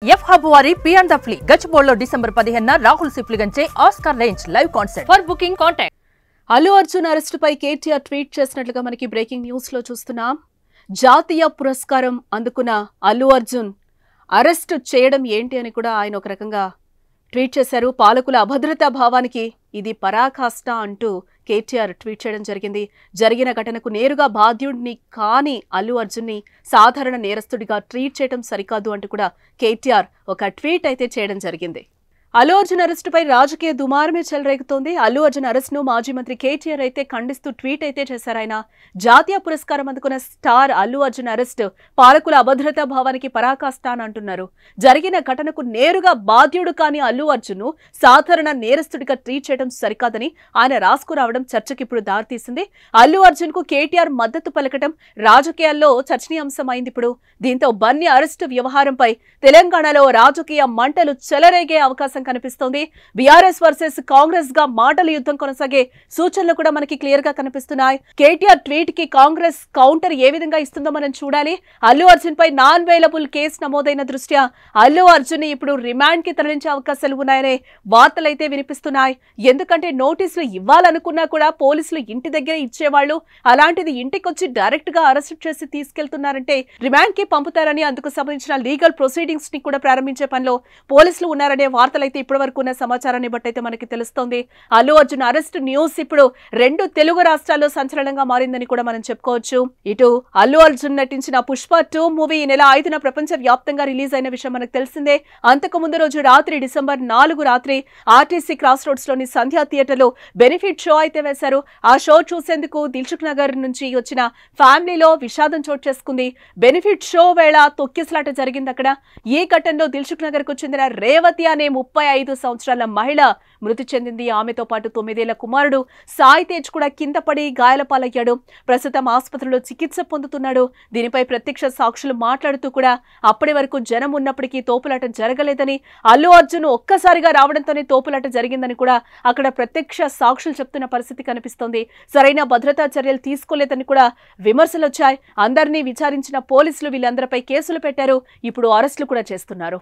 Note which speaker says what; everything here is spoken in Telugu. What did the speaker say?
Speaker 1: ఎఫ్ హబ్ వారి బియాండ్ ద ఫ్లీ గచ్చిబౌలిలో డిసెంబర్ 15న రాహుల్ సిప్లిగంచే Oscar range live concert. For booking contact.
Speaker 2: Allu Arjun అరెస్టుపై కేటీఆర్ ట్వీట్ చేసినట్లుగా మనకి బ్రేకింగ్ న్యూస్ లో చూస్తున్నాం. జాతీయ పురస్కారం అందుకున్న అల్లు అర్జున్ అరెస్ట్ చేయడం ఏంటి అని కూడా ఆయన ఒక రకంగా ట్వీట్ చేశారు. పాలకుల అభద్రతా భావానికి ఇది పరాకాష్ట అంటూ కేటీఆర్ ట్వీట్ చేయడం జరిగింది. జరిగిన ఘటనకు నేరుగా బాధ్యుడిని కాని అల్లు అర్జున్ని సాధారణ నేరస్తుడిగా ట్రీట్ చేయడం సరికాదు అంటూ కూడా కేటీఆర్ ఒక ట్వీట్ అయితే చేయడం జరిగింది. అల్లు అర్జున్ అరెస్టుపై రాజకీయ దుమారమే చెలరేగుతోంది. అల్లు అర్జున్ అరెస్ట్ను మాజీ మంత్రి కేటీఆర్ అయితే ఖండిస్తూ ట్వీట్ అయితే చేశారు. ఆయన జాతీయ పురస్కారం అందుకున్న స్టార్ అల్లు అర్జున్ అరెస్ట్ పాలకుల అభద్రతా భావానికి పరాకాష్ట అని అంటున్నారు. జరిగిన ఘటనకు నేరుగా బాధ్యుడు కాని అల్లు అర్జున్ను సాధారణ నేరస్తుడిగా ట్రీట్ చేయడం సరికాదని ఆయన రాసుకురావడం చర్చకి ఇప్పుడు దారితీసింది. అల్లు అర్జున్ కు కేటీఆర్ మద్దతు పలకటం రాజకీయాల్లో చర్చనీయాంశమైంది. ఇప్పుడు దీంతో బన్నీ అరెస్టు వ్యవహారంపై తెలంగాణలో రాజకీయ మంటలు చెలరేగే అవకాశం కనిపిస్తోంది. బీఆర్ఎస్ వర్సెస్ కాంగ్రెస్ గా మాటల యుద్ధం కొనసాగే సూచనలు కూడా మనకి క్లియర్ గా కనిపిస్తున్నాయి. కేటీఆర్ ట్వీట్ కి కాంగ్రెస్ కౌంటర్ ఏ విధంగా ఇస్తుందో మనం చూడాలి. అల్లు అర్జున్ పై నాన్ అవైలబుల్ కేసు నమోదైన దృష్ట్యా అల్లు అర్జున్ ని ఇప్పుడు రిమాండ్ కి తరలించే అవకాశాలు ఉన్నాయనే వార్తలైతే వినిపిస్తున్నాయి. ఎందుకంటే నోటీసులు ఇవ్వాలనుకున్నా కూడా పోలీసులు ఇంటి దగ్గర ఇచ్చేవాళ్లు, అలాంటిది ఇంటికొచ్చి డైరెక్ట్ గా అరెస్ట్ చేసి తీసుకెళ్తున్నారంటే రిమాండ్ కి పంపుతారని, అందుకు సంబంధించిన లీగల్ ప్రొసీడింగ్స్ ని కూడా ప్రారంభించే పనిలో పోలీసులు ఉన్నారనే వార్తలు అయితే ఇప్పటి వరకు ఉన్న సమాచారాన్ని బట్టి అయితే మనకి తెలుస్తోంది. అల్లు అర్జున్ అరెస్ట్ న్యూస్ ఇప్పుడు రెండు తెలుగు రాష్ట్రాల్లో సంచలనంగా మారిందని కూడా మనం చెప్పుకోవచ్చు. ఇటు అల్లు అర్జున్ నటించిన పుష్ప 2 మూవీ ఈ నెల 5న ప్రపంచ వ్యాప్తంగా రిలీజ్ అయిన విషయం మనకు తెలిసిందే. అంతకు ముందు రోజు రాత్రి డిసెంబర్ 4 రాత్రి ఆర్టీసీ క్రాస్ రోడ్స్ లోని సంధ్యా థియేటర్ లో బెనిఫిట్ షో అయితే వేశారు. ఆ షో చూసేందుకు దిల్సుఖ్ నగర్ నుంచి వచ్చిన ఫ్యామిలీలో విషాదం చోటు చేసుకుంది. బెనిఫిట్ షో వేళ తొక్కిసలాట జరిగింది అక్కడ. ఈ ఘటనలో దిల్సుఖ్ నగర్ కు చెందిన రేవతి అనే 35 సంవత్సరాల మహిళ మృతి చెందింది. ఆమెతో పాటు 9 ఏళ్ల కుమారుడు సాయి తేజ్ కూడా కింద పడి గాయాల పాలయ్యాడు. ప్రస్తుతం ఆసుపత్రిలో చికిత్స పొందుతున్నాడు. దీనిపై ప్రత్యక్ష సాక్షులు మాట్లాడుతూ కూడా అప్పటి వరకు జనం ఉన్నప్పటికీ తోపులాట జరగలేదని, అల్లు అర్జున్ ఒక్కసారిగా రావడంతోనే తోపులాట జరిగిందని కూడా అక్కడ ప్రత్యక్ష సాక్షులు చెప్తున్న పరిస్థితి కనిపిస్తోంది. సరైన భద్రతా చర్యలు తీసుకోలేదని కూడా విమర్శలు వచ్చాయి. అందరినీ విచారించిన పోలీసులు వీళ్ళందరిపై కేసులు పెట్టారు. ఇప్పుడు అరెస్టులు కూడా చేస్తున్నారు.